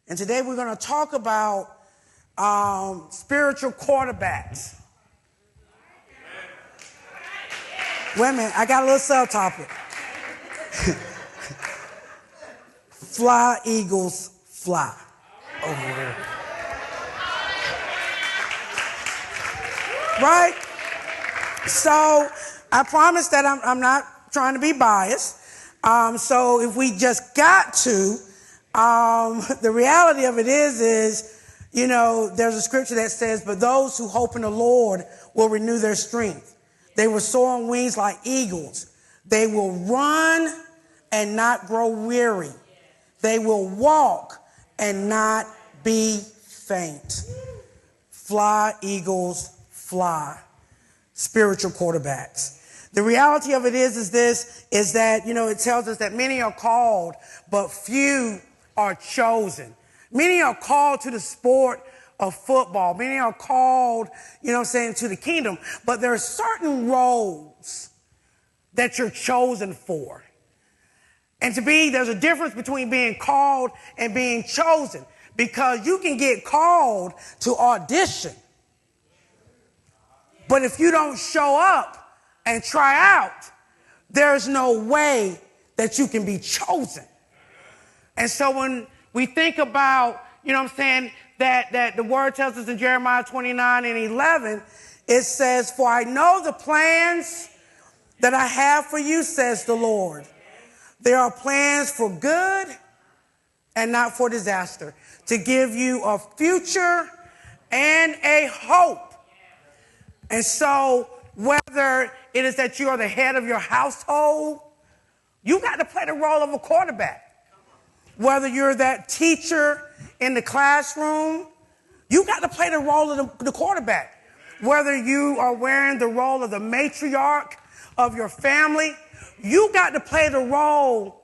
And today we're going to talk about spiritual quarterbacks. Wait a minute, I got a little subtopic. Fly, Eagles, fly. Over here. Right? So I promise that I'm not trying to be biased. So if we just got to, the reality of it is, you know, there's a scripture that says, but those who hope in the Lord will renew their strength. They will soar on wings like eagles. They will run and not grow weary. They will walk and not be faint. Fly, Eagles, fly. Spiritual quarterbacks. The reality of it is that, you know, it tells us that many are called, but few are chosen. Many are called to the sport of football. Many are called, you know what I'm saying, to the kingdom. But there are certain roles that you're chosen for. And there's a difference between being called and being chosen. Because you can get called to audition. But if you don't show up and try out, there's no way that you can be chosen. And so when we think about, you know what I'm saying, that the word tells us in Jeremiah 29:11, it says, for I know the plans that I have for you, says the Lord. There are plans for good and not for disaster, to give you a future and a hope. And so whether it is that you are the head of your household, you got to play the role of a quarterback. Whether you're that teacher in the classroom, you got to play the role of the quarterback. Whether you are wearing the role of the matriarch of your family, you got to play the role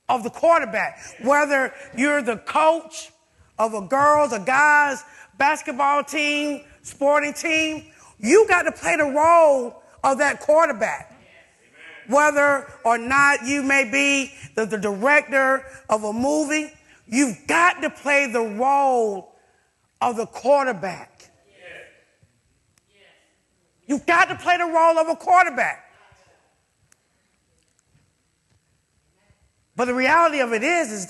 of the quarterback. Whether you're the coach of a girls' or guys' basketball team, sporting team, you got to play the role of that quarterback. Whether or not you may be the director of a movie, you've got to play the role of the quarterback. You've got to play the role of a quarterback. But the reality of it is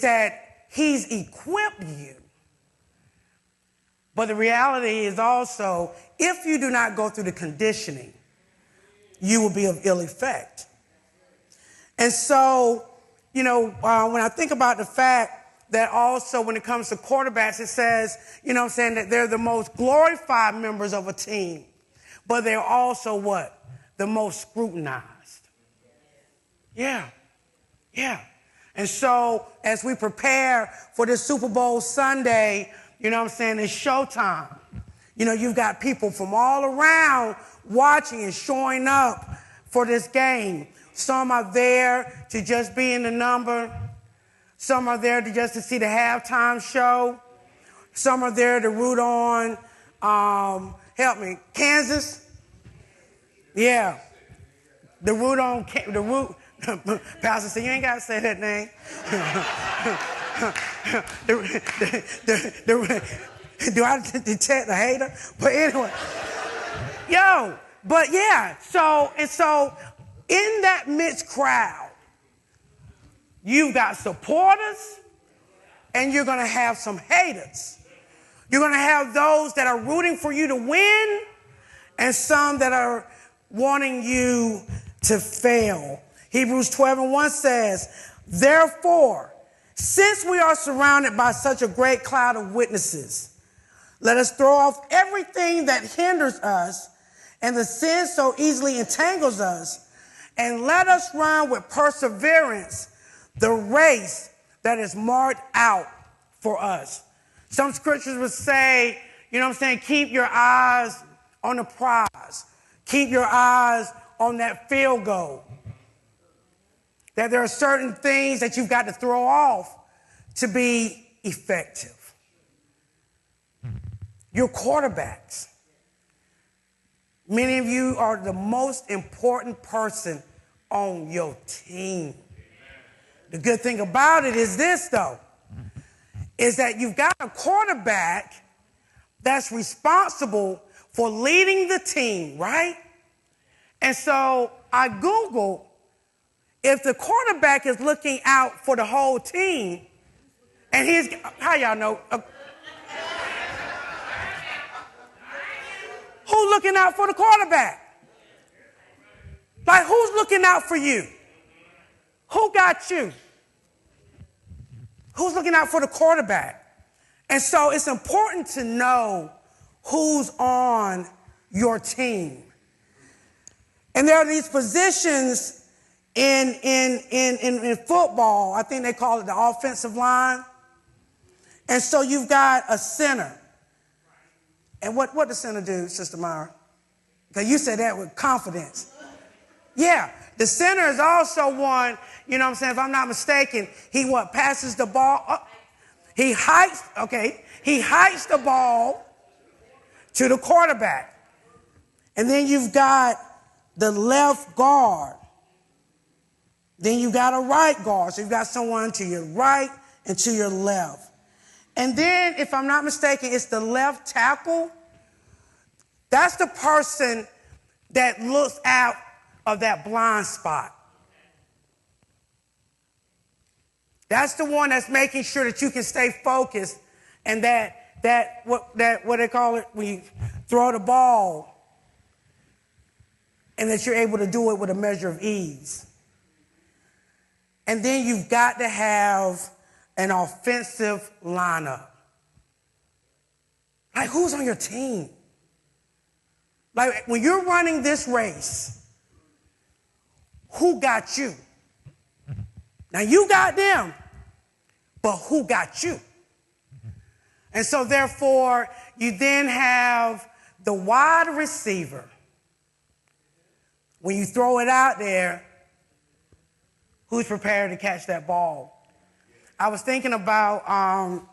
that he's equipped you. But the reality is also, if you do not go through the conditioning, you will be of ill effect. And so, you know, when I think about the fact that also when it comes to quarterbacks, it says, you know what I'm saying, that they're the most glorified members of a team, but they're also what? The most scrutinized. Yeah. And so as we prepare for this Super Bowl Sunday, you know what I'm saying, it's showtime. You know, you've got people from all around watching and showing up for this game. Some are there to just be in the number. Some are there to see the halftime show. Some are there to root on, help me, Kansas? Yeah. Pastor said, you ain't got to say that name. Do I detect a hater? But anyway, so in that mixed crowd, you've got supporters and you're going to have some haters. You're going to have those that are rooting for you to win and some that are wanting you to fail. Hebrews 12:1 says, therefore, since we are surrounded by such a great cloud of witnesses, let us throw off everything that hinders us and the sin so easily entangles us, and let us run with perseverance the race that is marked out for us. Some scriptures would say, you know what I'm saying, keep your eyes on the prize. Keep your eyes on that field goal. That there are certain things that you've got to throw off to be effective. Your quarterbacks. Many of you are the most important person on your team. The good thing about it is this, though. is that you've got a quarterback that's responsible for leading the team, right? And so I Googled if the quarterback is looking out for the whole team, and he's, how y'all know? Who's looking out for the quarterback? Like, who's looking out for you? Who got you? Who's looking out for the quarterback? And so it's important to know who's on your team. And there are these positions in football. I think they call it the offensive line. And so you've got a center. And what does center do, Sister Myra? Because you said that with confidence. Yeah, the center is also one, you know what I'm saying, if I'm not mistaken, he passes the ball up. He hikes the ball to the quarterback. And then you've got the left guard. Then you've got a right guard. So you've got someone to your right and to your left. And then, if I'm not mistaken, it's the left tackle. That's the person that looks out of that blind spot. That's the one that's making sure that you can stay focused and that what they call it, when you throw the ball, and that you're able to do it with a measure of ease. And then you've got to have an offensive lineup. Like, who's on your team? Like, when you're running this race, who got you? Now, you got them, but who got you? And so, therefore, you then have the wide receiver. When you throw it out there, who's prepared to catch that ball? I was thinking about,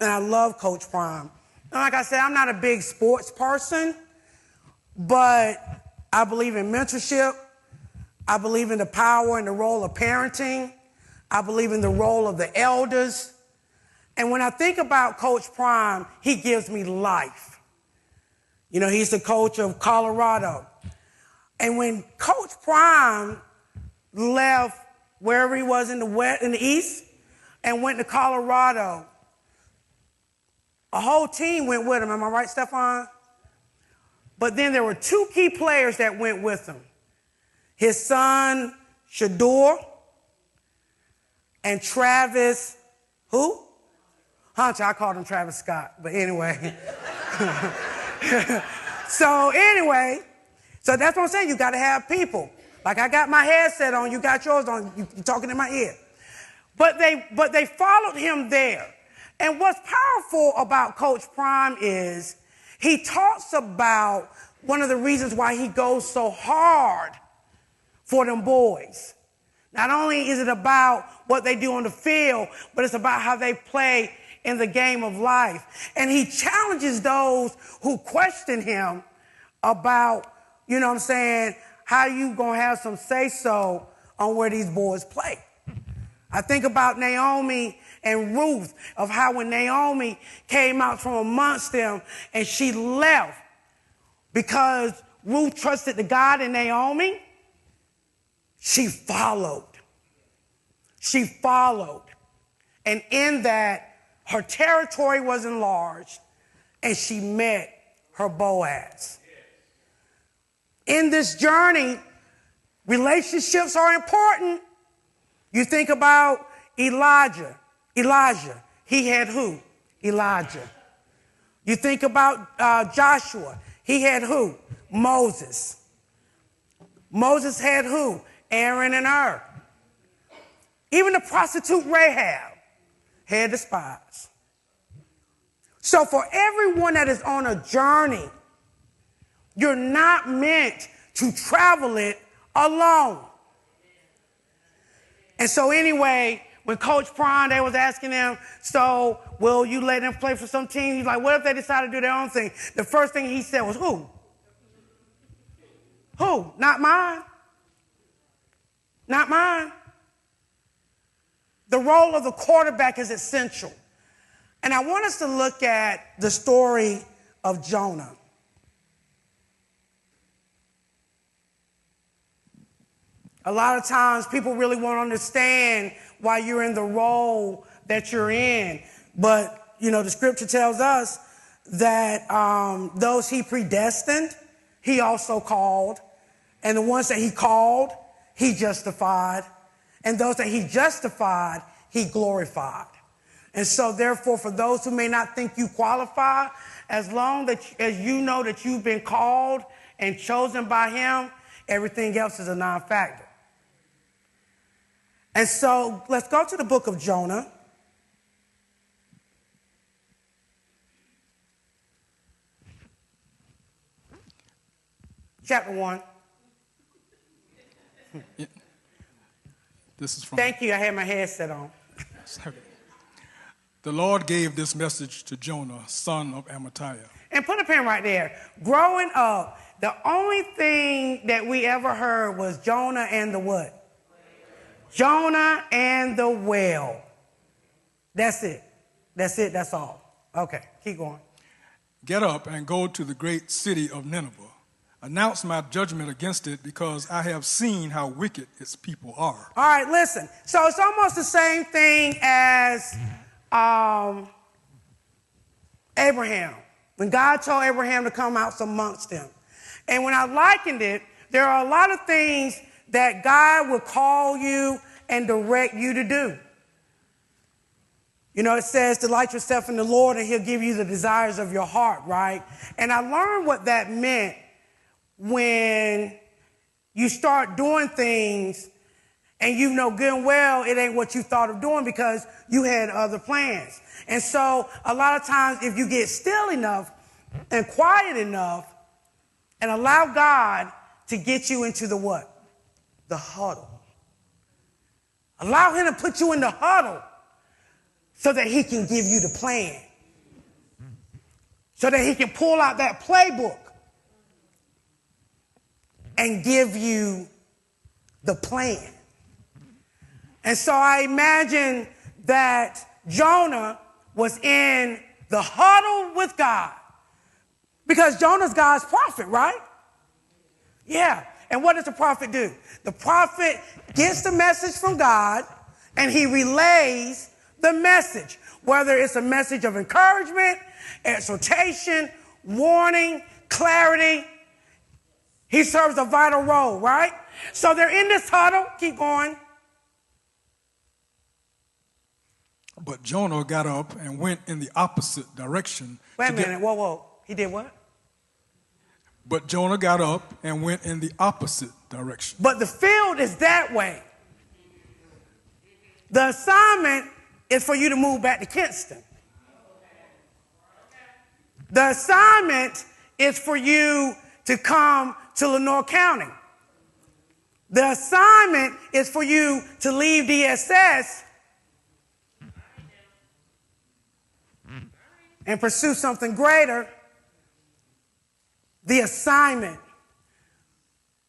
and I love Coach Prime. And like I said, I'm not a big sports person, but I believe in mentorship. I believe in the power and the role of parenting. I believe in the role of the elders. And when I think about Coach Prime, he gives me life. You know, he's the coach of Colorado. And when Coach Prime left wherever he was in the East and went to Colorado, a whole team went with him. Am I right, Stefan? But then there were two key players that went with him. His son, Shador, and Travis, who? Hunter. I called him Travis Scott, but anyway. So that's what I'm saying. You got to have people. Like, I got my headset on, you got yours on, you're talking in my ear. But they followed him there. And what's powerful about Coach Prime is he talks about one of the reasons why he goes so hard for them boys. Not only is it about what they do on the field, but it's about how they play in the game of life. And he challenges those who question him about, you know what I'm saying, how you gonna have some say-so on where these boys play. I think about Naomi and Ruth, of how when Naomi came out from amongst them and she left because Ruth trusted the God in Naomi, she followed. She followed. And in that, her territory was enlarged and she met her Boaz. In this journey, relationships are important. You think about Elijah. He had who? Elijah. You think about Joshua. He had who? Moses. Moses had who? Aaron and Hur. Even the prostitute Rahab had the spies. So for everyone that is on a journey, you're not meant to travel it alone. And so anyway, when Coach Prime, they was asking him, so will you let them play for some team? He's like, what if they decide to do their own thing? The first thing he said was, who? Who? Not mine. Not mine. The role of the quarterback is essential. And I want us to look at the story of Jonah. A lot of times people really won't understand why you're in the role that you're in. But, you know, the scripture tells us that those he predestined, he also called. And the ones that he called, he justified. And those that he justified, he glorified. And so, therefore, for those who may not think you qualify, as long as you know that you've been called and chosen by him, everything else is a non-factor. And so let's go to the book of Jonah. Chapter 1. Yeah. This is from... Thank you. I had my headset on. The Lord gave this message to Jonah, son of Amittai. And put a pin right there. Growing up, the only thing that we ever heard was Jonah and the what? Jonah and the whale. That's it. That's it. That's all. Okay, keep going. Get up and go to the great city of Nineveh. Announce my judgment against it, because I have seen how wicked its people are. All right, listen. So it's almost the same thing as Abraham. When God told Abraham to come out amongst them. And when I likened it, there are a lot of things that God will call you and direct you to do. You know, it says, delight yourself in the Lord and he'll give you the desires of your heart, right? And I learned what that meant when you start doing things and you know good and well it ain't what you thought of doing because you had other plans. And so a lot of times if you get still enough and quiet enough and allow God to get you into the what? The huddle. Allow him to put you in the huddle so that he can give you the plan. So that he can pull out that playbook and give you the plan. And so I imagine that Jonah was in the huddle with God. Because Jonah's God's prophet, right? Yeah. And what does the prophet do? The prophet gets the message from God and he relays the message, whether it's a message of encouragement, exhortation, warning, clarity. He serves a vital role, right? So they're in this huddle. Keep going. But Jonah got up and went in the opposite direction. Wait a minute. Whoa. He did what? But Jonah got up and went in the opposite direction. But the field is that way. The assignment is for you to move back to Kinston. The assignment is for you to come to Lenoir County. The assignment is for you to leave DSS and pursue something greater. The assignment.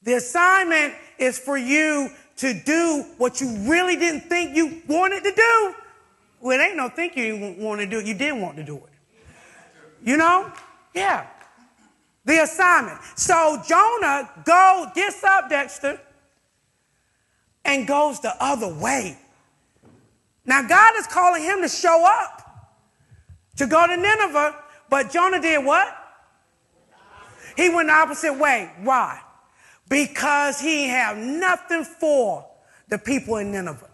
The assignment is for you to do what you really didn't think you wanted to do. Well, it ain't no think you didn't want to do it. You did want to do it. You know? Yeah. The assignment. So Jonah gets up, Dexter, and goes the other way. Now, God is calling him to show up, to go to Nineveh, but Jonah did what? He went the opposite way. Why? Because he didn't have nothing for the people in Nineveh.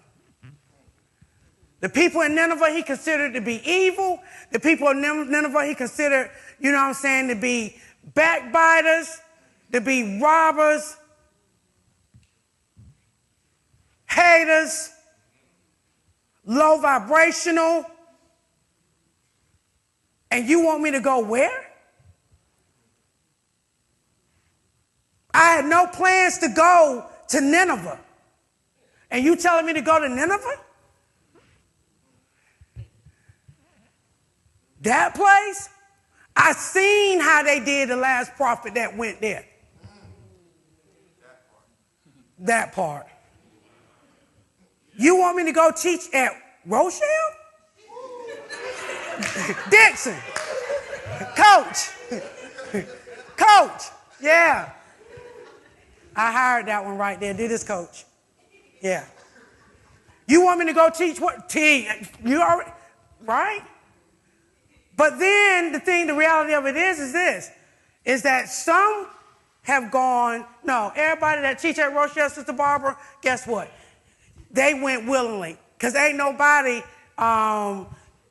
The people in Nineveh he considered to be evil. The people in Nineveh he considered, you know what I'm saying, to be backbiters, to be robbers, haters, low vibrational. And you want me to go where? I had no plans to go to Nineveh. And you telling me to go to Nineveh? That place? I seen how they did the last prophet that went there. That part. You want me to go teach at Rochelle? Dixon. Coach. Coach. Yeah. I hired that one right there. Did this, Coach? Yeah. You want me to go teach what? You already, right? But then the reality of it is this, is that some have gone, no, everybody that teach at Rochelle, Sister Barbara, guess what? They went willingly. Because ain't nobody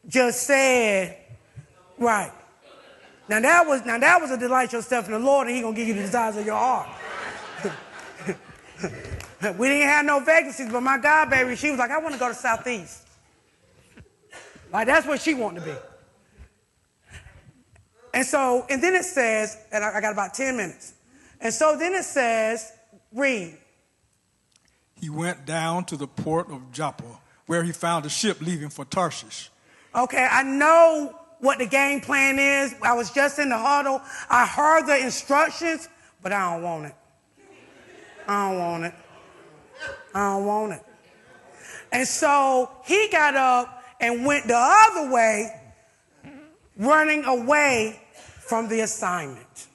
just said, right. Now that was a delight yourself in the Lord, and He gonna give you the desires of your heart. We didn't have no vacancies, but my God, baby, she was like, I want to go to Southeast. Like, that's what she wanted to be. And then it says, and I got about 10 minutes. And so then it says, read. He went down to the port of Joppa, where he found a ship leaving for Tarshish. Okay, I know what the game plan is. I was just in the huddle. I heard the instructions, but I don't want it. I don't want it. I don't want it. And so he got up and went the other way, running away from the assignment,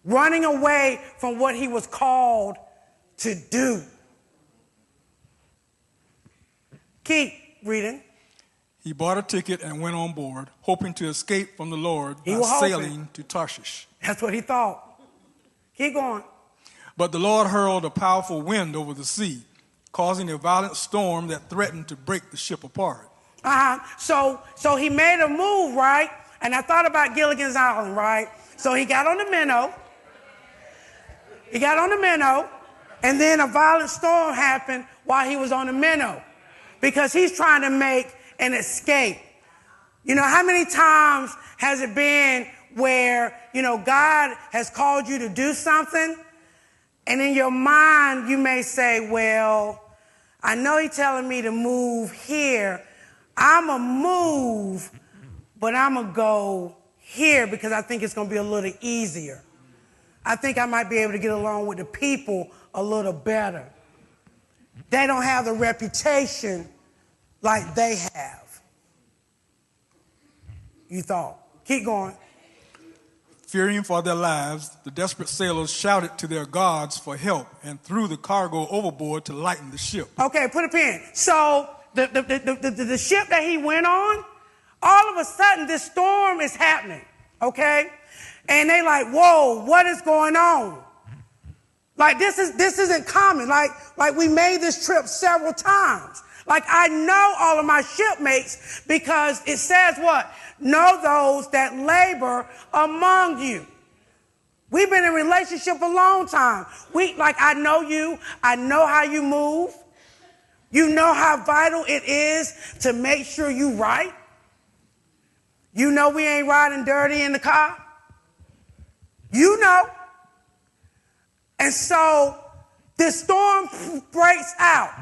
running away from what he was called to do. Keep reading. He bought a ticket and went on board, hoping to escape from the Lord by sailing to Tarshish. That's what he thought. Keep going. But the Lord hurled a powerful wind over the sea, causing a violent storm that threatened to break the ship apart. So he made a move, right? And I thought about Gilligan's Island, right? So he got on the minnow. And then a violent storm happened while he was on the minnow, because he's trying to make an escape. You know, how many times has it been where, you know, God has called you to do something, and in your mind you may say, well, I know He's telling me to move here. I'm going to move, but I'm going to go here because I think it's going to be a little easier. I think I might be able to get along with the people a little better. They don't have the reputation like they have. You thought. Keep going. Fearing for their lives, the desperate sailors shouted to their gods for help and threw the cargo overboard to lighten the ship. Okay, put a pin. So the ship that he went on, all of a sudden this storm is happening, okay? And they like, whoa, what is going on? Like, this isn't common. Like we made this trip several times. Like, I know all of my shipmates, because it says what? Know those that labor among you. We've been in relationship a long time. I know you. I know how you move. You know how vital it is to make sure you right. You know we ain't riding dirty in the car. You know. And so this storm breaks out.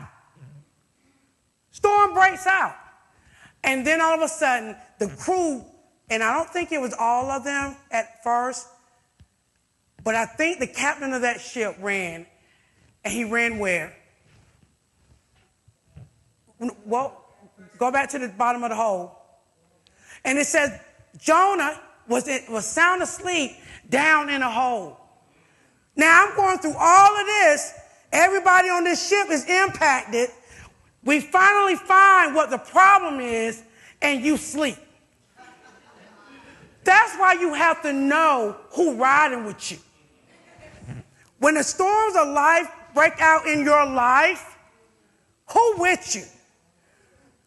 And then all of a sudden, the crew, and I don't think it was all of them at first, but I think the captain of that ship ran. And he ran where? Well, go back to the bottom of the hole. And it says Jonah was sound asleep down in a hole. Now, I'm going through all of this. Everybody on this ship is impacted. We finally find what the problem is, and you sleep. That's why you have to know who's riding with you. When the storms of life break out in your life, who with you?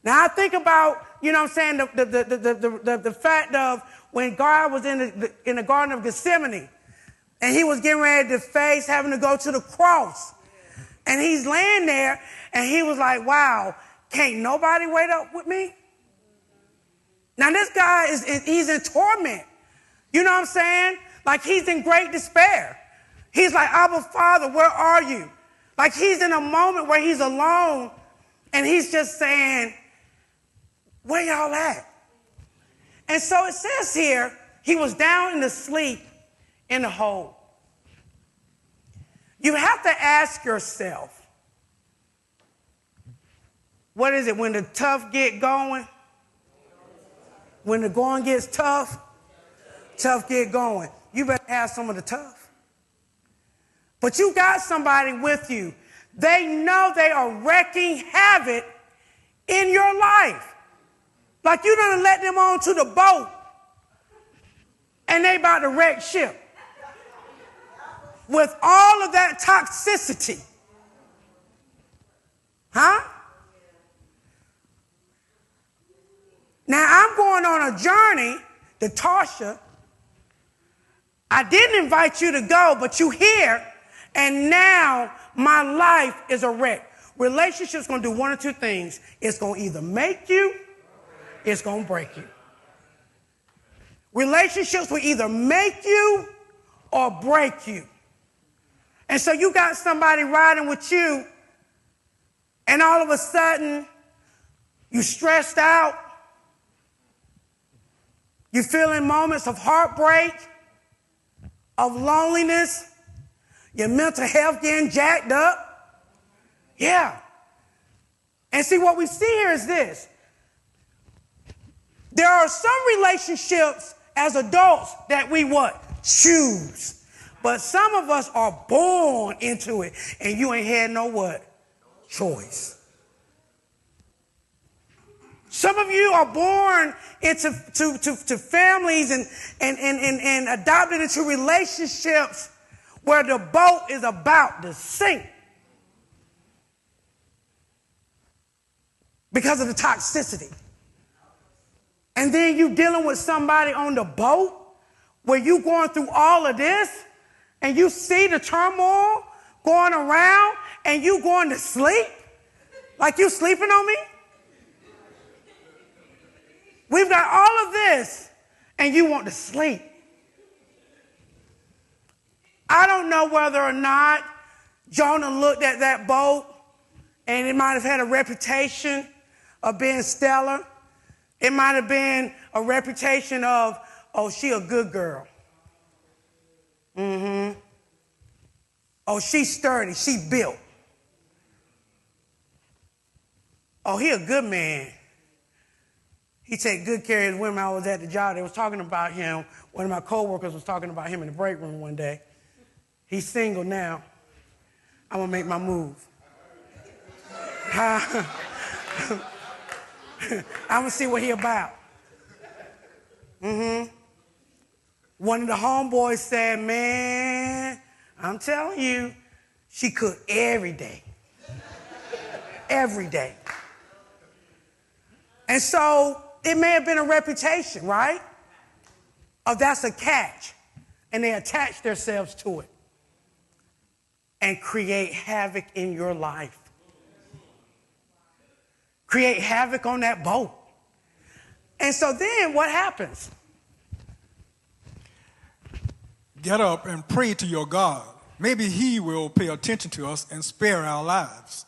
Now, I think about, you know what I'm saying, the fact of when God was in the Garden of Gethsemane, and he was getting ready to face having to go to the cross. And he's laying there, and he was like, wow, can't nobody wait up with me? Now, this guy, he's in torment. You know what I'm saying? Like, he's in great despair. He's like, Abba, Father, where are you? Like, he's in a moment where he's alone, and he's just saying, where y'all at? And so it says here, he was down in the sleep in the hole. You have to ask yourself, what is it when the tough get going? when the going gets tough, tough get going. You better have some of the tough. But you got somebody with you. They know they are wreaking havoc in your life. Like you done let them onto the boat and they about to wreck ship. With all of that toxicity. Huh? Now I'm going on a journey to Tarsha. I didn't invite you to go, but you here, and now my life is a wreck. Relationships going to do one or two things. It's going to either make you, it's going to break you. Relationships will either make you or break you. And so you got somebody riding with you, and all of a sudden, you stressed out. You're feeling moments of heartbreak, of loneliness, your mental health getting jacked up. Yeah. And see, what we see here is this. There are some relationships as adults that we what? Choose. But some of us are born into it, and you ain't had no what? Choice. Some of you are born into to families and adopted into relationships where the boat is about to sink because of the toxicity. And then you dealing with somebody on the boat where you going through all of this and you see the turmoil going around and you going to sleep like you sleeping on me. We've got all of this, and you want to sleep. I don't know whether or not Jonah looked at that boat, and it might have had a reputation of being stellar. It might have been a reputation of, oh, she a good girl. Mm-hmm. Oh, she's sturdy. She built. Oh, he a good man. He take good care of his women. I was at the job. They was talking about him. One of my coworkers was talking about him in the break room one day. He's single now. I'm going to make my move. I'm going to see what he about. Mm-hmm. One of the homeboys said, man, I'm telling you, she cooked every day. Every day. And so it may have been a reputation, right? Of that's a catch. And they attach themselves to it and create havoc in your life. Create havoc on that boat. And so then what happens? Get up and pray to your God. Maybe he will pay attention to us and spare our lives.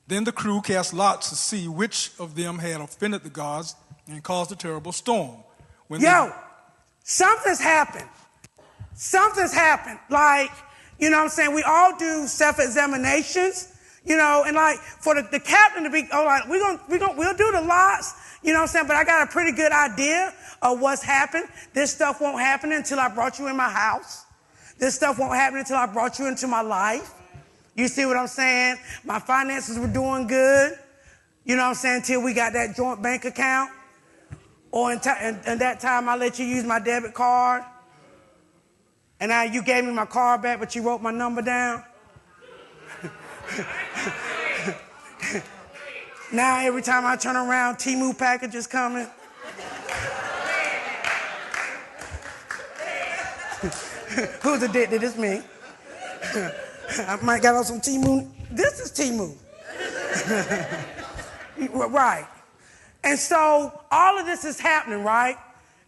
Then the crew cast lots to see which of them had offended the gods and caused a terrible storm. Something's happened. Something's happened. Like, you know what I'm saying? We all do self-examinations, you know, and like for the captain to be, oh, like, we'll do the lots, you know what I'm saying? But I got a pretty good idea of what's happened. This stuff won't happen until I brought you in my house. This stuff won't happen until I brought you into my life. You see what I'm saying? My finances were doing good. You know what I'm saying? Until we got that joint bank account. Or in that time, I let you use my debit card. And now you gave me my card back, but you wrote my number down. Now every time I turn around, Temu package is coming. Who's addicted? It's me. I might got on some Temu. This is Temu. Right. And so all of this is happening, right?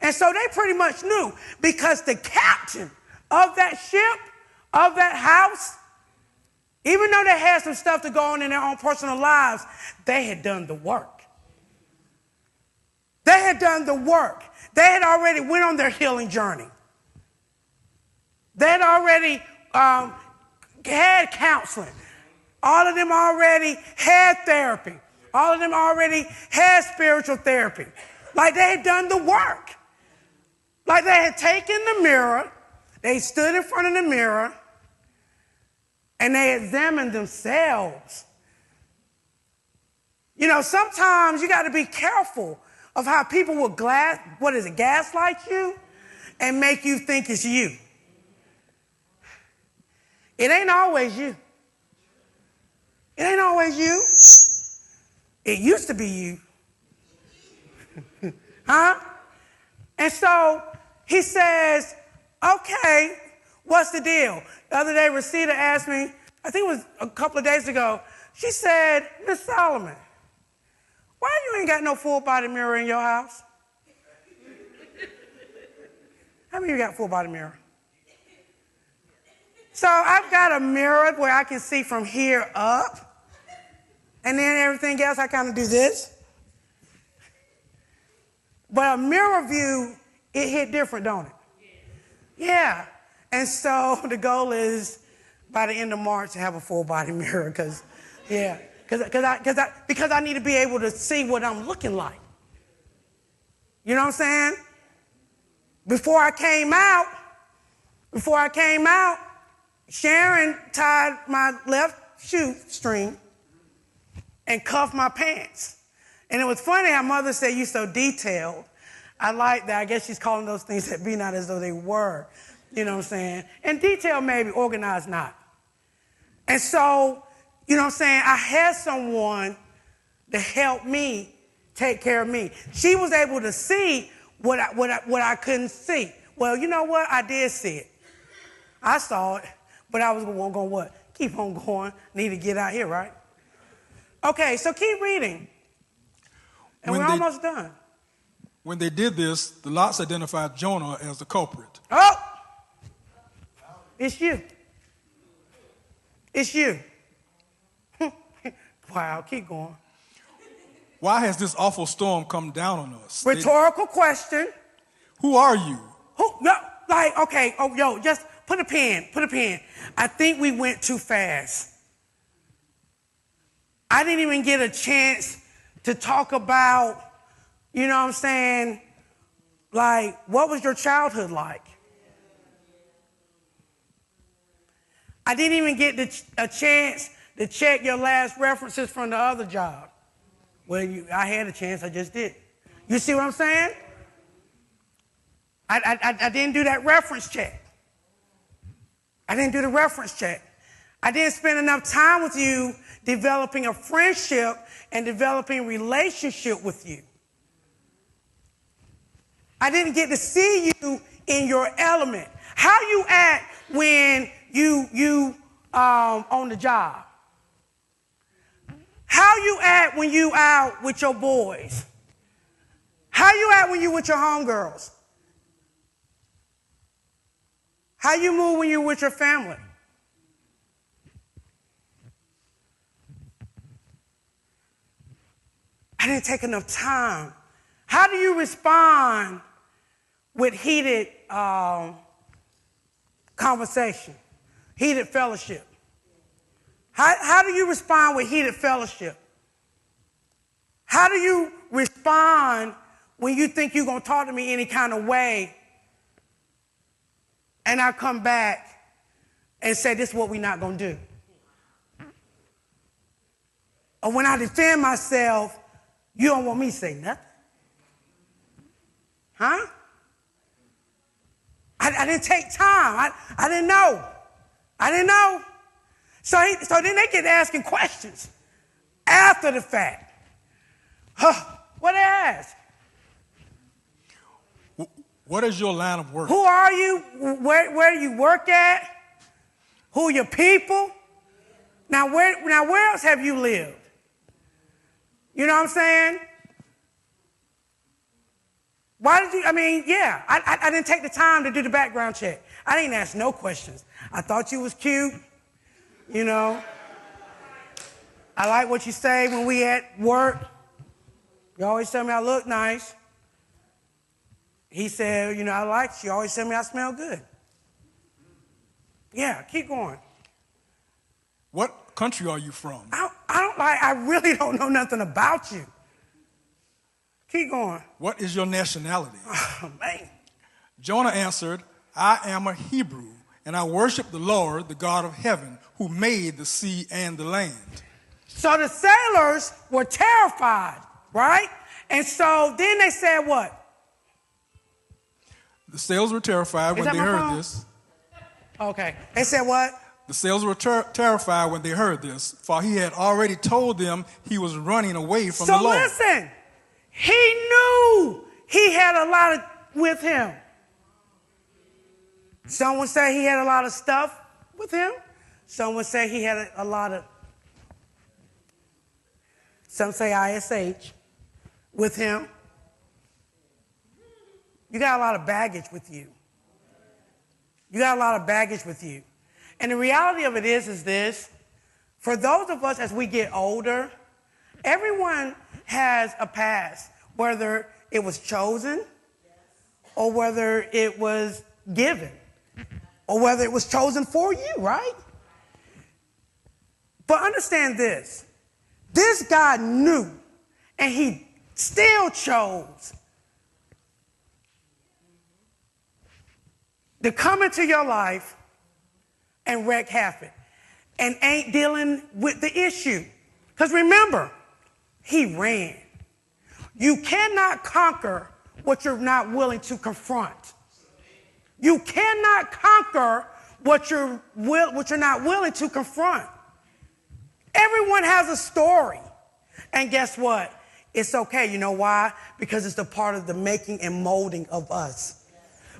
And so they pretty much knew because the captain of that ship, of that house, even though they had some stuff to go on in their own personal lives, they had done the work. They had done the work. They had already went on their healing journey. They had already had counseling. All of them already had therapy. All of them already had spiritual therapy. Like they had done the work. Like they had taken the mirror, they stood in front of the mirror, and they examined themselves. You know, sometimes you got to be careful of how people will gaslight you and make you think it's you. It ain't always you. It ain't always you. It used to be you. Huh? And so he says, okay, what's the deal? The other day, Rosita asked me, I think it was a couple of days ago, she said, Miss Solomon, why you ain't got no full-body mirror in your house? How many of you got full-body mirror? So I've got a mirror where I can see from here up, and then everything else I kind of do this. But a mirror view, it hit different, don't it? Yeah. And so the goal is by the end of March to have a full-body mirror because I need to be able to see what I'm looking like. You know what I'm saying? Before I came out, Sharon tied my left shoestring and cuffed my pants. And it was funny how Mother said, "You so detailed." I like that. I guess she's calling those things that be not as though they were. You know what I'm saying? And detail maybe, organized not. And so, you know what I'm saying, I had someone to help me take care of me. She was able to see what I couldn't see. Well, you know what? I did see it. I saw it, but I was going what? Keep on going. Need to get out here, right? Okay, so keep reading. And we're almost done. When they did this, the lots identified Jonah as the culprit. Oh! It's you. It's you. Wow, keep going. Why has this awful storm come down on us? Rhetorical question. Who are you? Who? No, like, okay, just put a pen. I think we went too fast. I didn't even get a chance to talk about, you know what I'm saying, like, what was your childhood like? I didn't even get a chance to check your last references from the other job. Well, I had a chance, I just did. You see what I'm saying? I didn't do that reference check. I didn't do the reference check. I didn't spend enough time with you developing a friendship and developing a relationship with you. I didn't get to see you in your element. How you act when you on the job. How you act when you out with your boys. How you act when you with your homegirls. How you move when you're with your family. I didn't take enough time. How do you respond with heated conversation, heated fellowship? How do you respond with heated fellowship? How do you respond when you think you're going to talk to me any kind of way and I come back and say, this is what we're not going to do? Or when I defend myself, you don't want me to say nothing? Huh? I didn't take time. I didn't know. I didn't know. So then they get asking questions after the fact. What they ask? What is your line of work? Who are you? Where do you work at? Who are your people? Now where else have you lived? You know what I'm saying? Why did you, I didn't take the time to do the background check. I didn't ask no questions. I thought you was cute, you know. I like what you say when we at work. You always tell me I look nice. He said, you always tell me I smell good. Yeah, keep going. What country are you from? I really don't know nothing about you. Keep going. What is your nationality? Oh, man. Jonah answered, I am a Hebrew, and I worship the Lord, the God of heaven, who made the sea and the land. So the sailors were terrified, right? And so then they said what? The sailors were terrified when they heard this. Okay. They said what? The sailors were terrified when they heard this, for he had already told them he was running away from the Lord. So listen, he knew he had a lot with him. Someone say he had a lot of stuff with him. Someone say he had a lot of, some say ISH with him. You got a lot of baggage with you. You got a lot of baggage with you. And the reality of it is this, for those of us as we get older, everyone has a past, whether it was chosen or whether it was given or whether it was chosen for you, right? But understand this guy knew and he still chose to come into your life and wreak havoc and ain't dealing with the issue. Because remember, he ran. You cannot conquer what you're not willing to confront. You cannot conquer what you're not willing to confront. Everyone has a story. And guess what? It's okay. You know why? Because it's a part of the making and molding of us.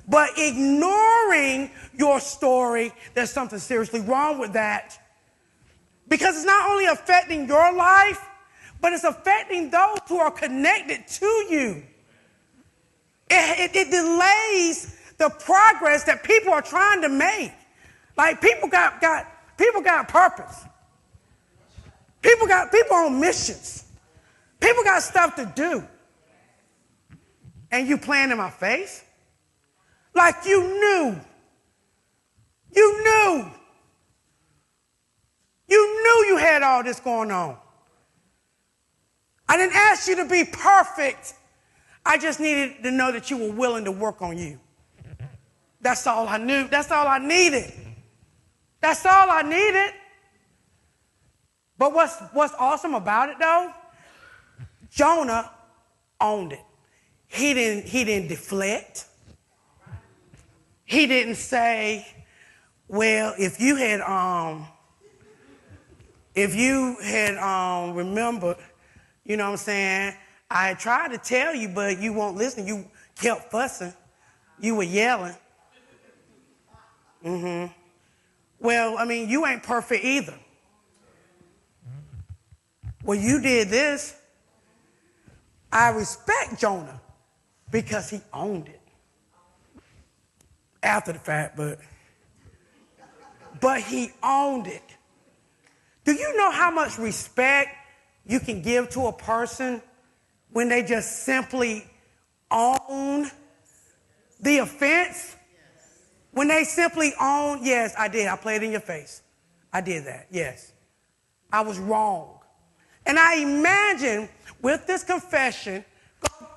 But ignoring your story, there's something seriously wrong with that. Because it's not only affecting your life, but it's affecting those who are connected to you. It delays the progress that people are trying to make. Like people got purpose. People on missions. People got stuff to do. And you playing in my face? Like you knew. You knew you had all this going on. I didn't ask you to be perfect. I just needed to know that you were willing to work on you. That's all I knew. That's all I needed. That's all I needed. But what's awesome about it though? Jonah owned it. He didn't deflect. He didn't say, well, if you had remembered, you know what I'm saying, I tried to tell you, but you won't listen. You kept fussing. You were yelling. Well, I mean, you ain't perfect either. Well, you did this. I respect Jonah because he owned it. After the fact, but he owned it. Do you know how much respect you can give to a person when they just simply own the offense? When they simply own, yes, I did. I played in your face. I did that, yes. I was wrong. And I imagine with this confession,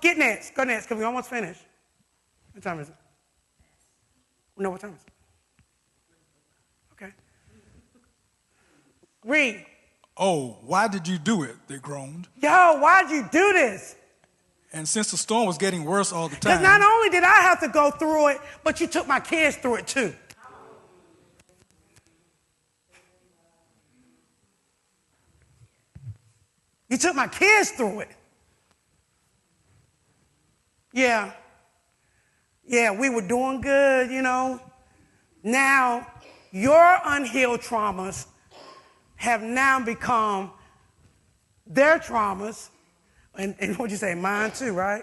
go next, because we almost finished. What time is it? No, what time is it? Okay. Read. Oh, why did you do it? They groaned. Yo, why'd you do this? And since the storm was getting worse all the time. Because not only did I have to go through it, but you took my kids through it too. You took my kids through it. Yeah, we were doing good, you know. Now, your unhealed traumas have now become their traumas. And what'd you say, mine too, right?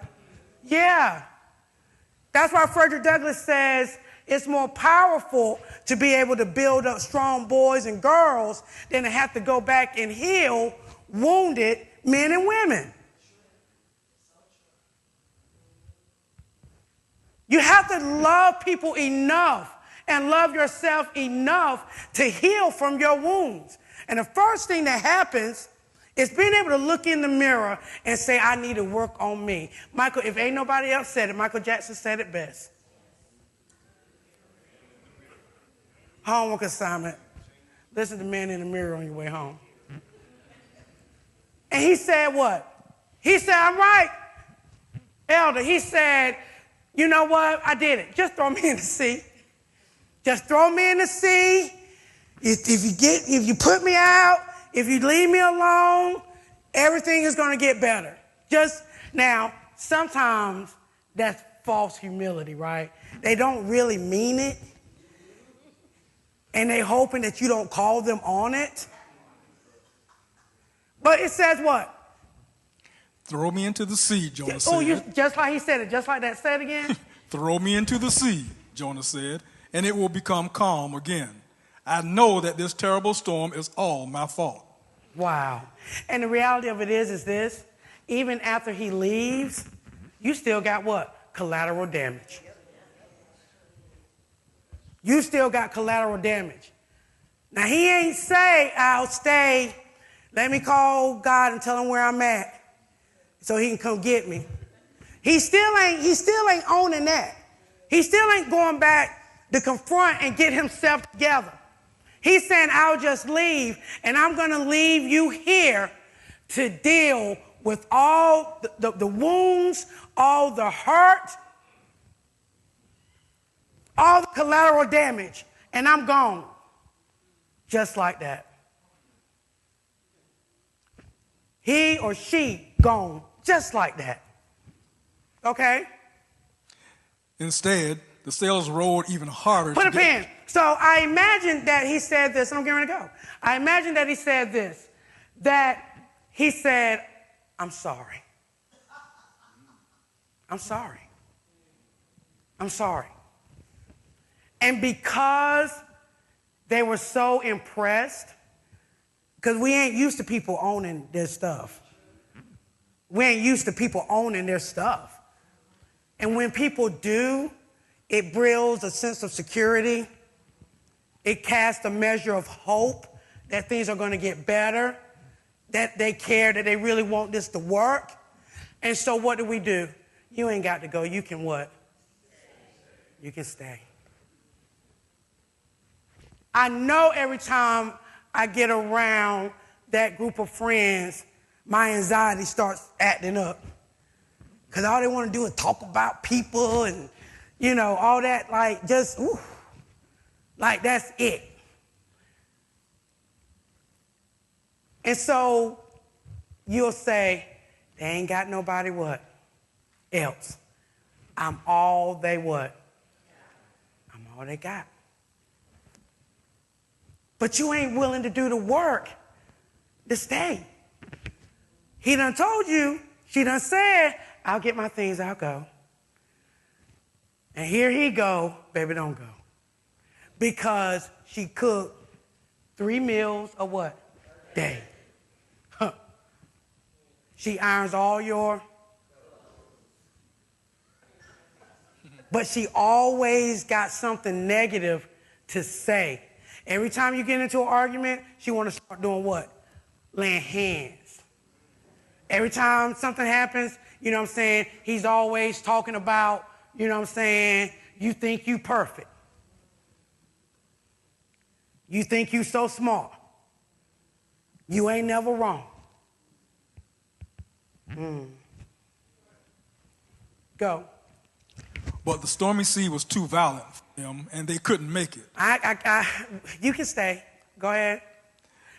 Yeah. That's why Frederick Douglass says it's more powerful to be able to build up strong boys and girls than to have to go back and heal wounded men and women. You have to love people enough and love yourself enough to heal from your wounds. And the first thing that happens It's being able to look in the mirror and say, I need to work on me. Michael, if ain't nobody else said it, Michael Jackson said it best. Homework assignment. Listen to Man in the Mirror on your way home. And he said what? He said, all right, elder. He said, you know what? I did it. Just throw me in the sea. Just throw me in the sea. If you put me out, if you leave me alone, everything is going to get better. Just now, sometimes that's false humility, right? They don't really mean it. And they hoping that you don't call them on it. But it says what? Throw me into the sea, Jonah said. Just like he said it. Just like that. Say it again. Throw me into the sea, Jonah said, and it will become calm again. I know that this terrible storm is all my fault. Wow. And the reality of it is this. Even after he leaves, you still got what? Collateral damage. You still got collateral damage. Now, he ain't say, I'll stay. Let me call God and tell him where I'm at so he can come get me. He still ain't owning that. He still ain't going back to confront and get himself together. He's saying, I'll just leave, and I'm going to leave you here to deal with all the wounds, all the hurt, all the collateral damage, and I'm gone. Just like that. He or she gone. Just like that. Okay? Instead, the sails rowed even harder. Put a pin. So I imagine that he said this, and I'm getting ready to go. I imagine that he said this, that he said, I'm sorry. I'm sorry. I'm sorry. And because they were so impressed, because we ain't used to people owning their stuff. We ain't used to people owning their stuff. And when people do, it builds a sense of security. It casts a measure of hope that things are going to get better, that they care, that they really want this to work. And so what do? You ain't got to go. You can what? You can stay. I know every time I get around that group of friends, my anxiety starts acting up. Because all they want to do is talk about people and, all that, like, just, ooh, like that's it. And so you'll say, they ain't got nobody what? Else. I'm all they what? I'm all they got. But you ain't willing to do the work to stay. He done told you, she done said, I'll get my things, I'll go. And here he go, baby, don't go. Because she cooked 3 meals a what? Day. Huh. She irons all your... But she always got something negative to say. Every time you get into an argument, she want to start doing what? Laying hands. Every time something happens, he's always talking about, you think you perfect. You think you so smart. You ain't never wrong. Go. But the stormy sea was too violent for them, and they couldn't make it. You can stay. Go ahead.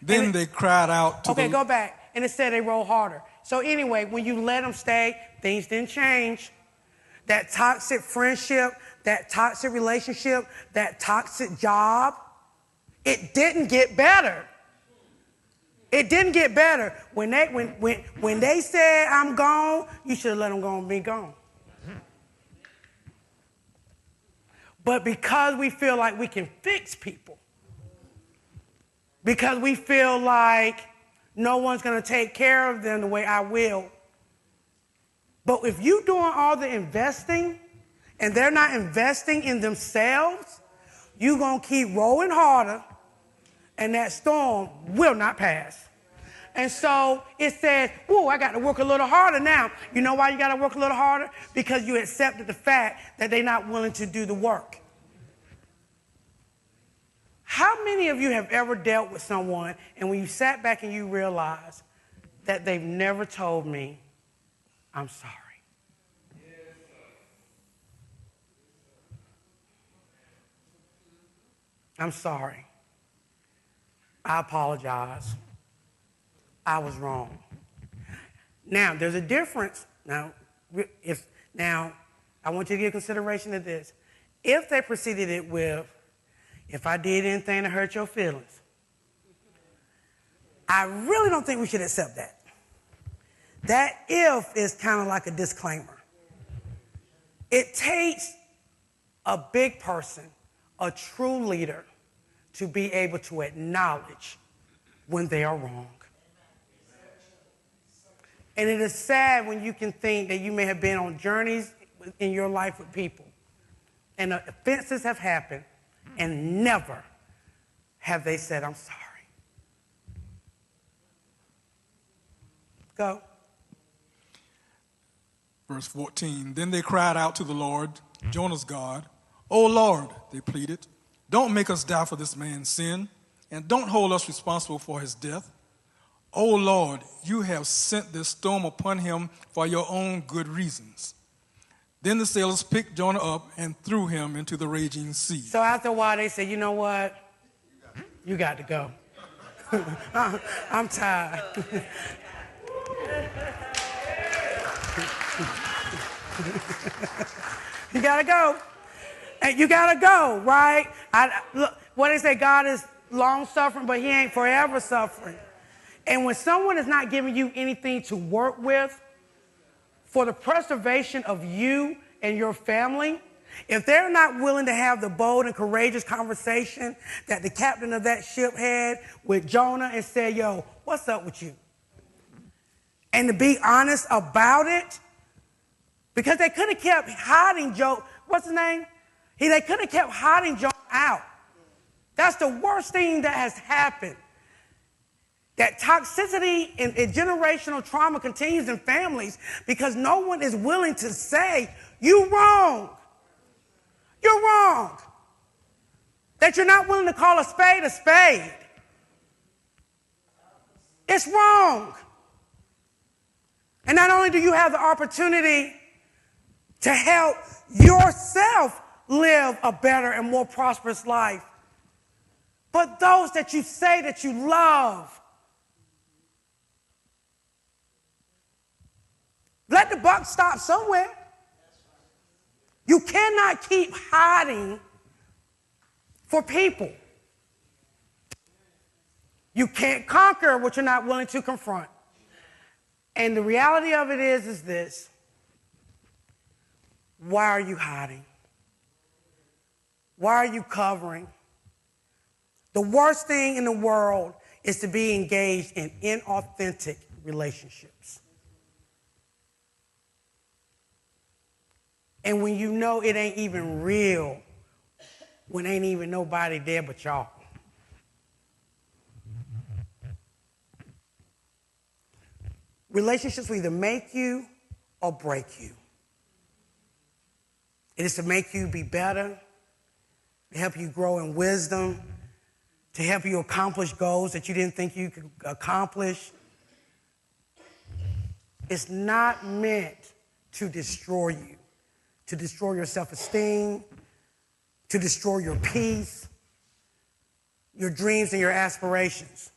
Then they cried out to go back. And it said they rolled harder. So anyway, when you let them stay, things didn't change. That toxic friendship, that toxic relationship, that toxic job, it didn't get better. It didn't get better. When they said, I'm gone, you should have let them go and be gone. But because we feel like we can fix people, because we feel like no one's going to take care of them the way I will. But if you're doing all the investing and they're not investing in themselves, you're going to keep rolling harder and that storm will not pass. And so it said, "Ooh, I got to work a little harder now." You know why you got to work a little harder? Because you accepted the fact that they're not willing to do the work. How many of you have ever dealt with someone and when you sat back and you realized that they've never told me, "I'm sorry"? "I'm sorry. I apologize. I was wrong." Now, there's a difference. Now, I want you to give consideration to this. If they preceded it with, "If I did anything to hurt your feelings," I really don't think we should accept that. That "if" is kind of like a disclaimer. It takes a big person, a true leader, to be able to acknowledge when they are wrong. And it is sad when you can think that you may have been on journeys in your life with people, and offenses have happened, and never have they said, "I'm sorry." Go. Verse 14, then they cried out to the Lord, Jonah's God. "O Lord," they pleaded, "don't make us die for this man's sin, and don't hold us responsible for his death. O Lord, you have sent this storm upon him for your own good reasons." Then the sailors picked Jonah up and threw him into the raging sea. So after a while, they said, "You know what? You got to go. I'm tired." You got to go. And you got to go, right? Look, what they say, God is long-suffering, but he ain't forever suffering. And when someone is not giving you anything to work with for the preservation of you and your family, if they're not willing to have the bold and courageous conversation that the captain of that ship had with Jonah and said, "Yo, what's up with you?" And to be honest about it, because they could have kept hiding what's his name? They could have kept hiding Jonah out. That's the worst thing that has happened. That toxicity and generational trauma continues in families because no one is willing to say, "You're wrong. You're wrong." That you're not willing to call a spade a spade. It's wrong. And not only do you have the opportunity to help yourself live a better and more prosperous life, but those that you say that you love. Let the buck stop somewhere. You cannot keep hiding for people. You can't conquer what you're not willing to confront. And the reality of it is this. Why are you hiding? Why are you covering? The worst thing in the world is to be engaged in inauthentic relationships. And when you know it ain't even real, when ain't even nobody there but y'all. Relationships will either make you or break you. It is to make you be better, to help you grow in wisdom, to help you accomplish goals that you didn't think you could accomplish. It's not meant to destroy you, to destroy your self-esteem, to destroy your peace, your dreams and your aspirations.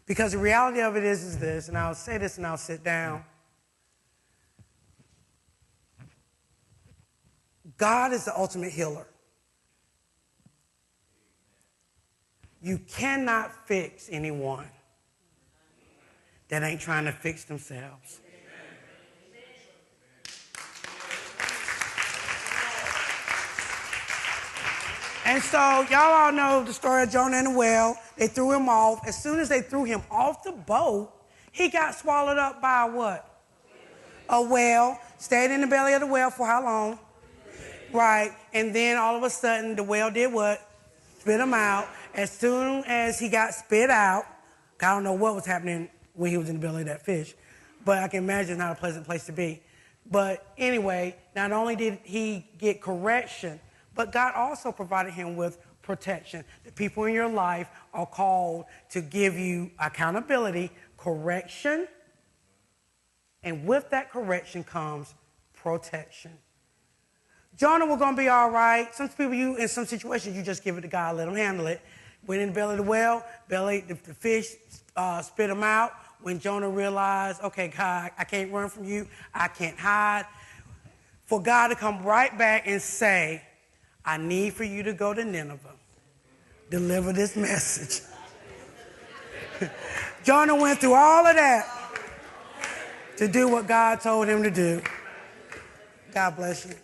Because the reality of it is this, and I'll say this and I'll sit down. God is the ultimate healer. You cannot fix anyone that ain't trying to fix themselves. And so y'all all know the story of Jonah and the whale. They threw him off. As soon as they threw him off the boat, he got swallowed up by a what? A whale. Stayed in the belly of the whale for how long? Right. And then all of a sudden the whale did what? Spit him out. As soon as he got spit out, I don't know what was happening when he was in the belly of that fish, but I can imagine not a pleasant place to be. But anyway, not only did he get correction, but God also provided him with protection. The people in your life are called to give you accountability, correction, and with that correction comes protection. Jonah was going to be all right. Some people, in some situations, you just give it to God, let him handle it. Went in the belly of the whale, the fish spit him out. When Jonah realized, okay, God, I can't run from you, I can't hide. For God to come right back and say, I need for you to go to Nineveh, deliver this message. Jonah went through all of that to do what God told him to do. God bless you.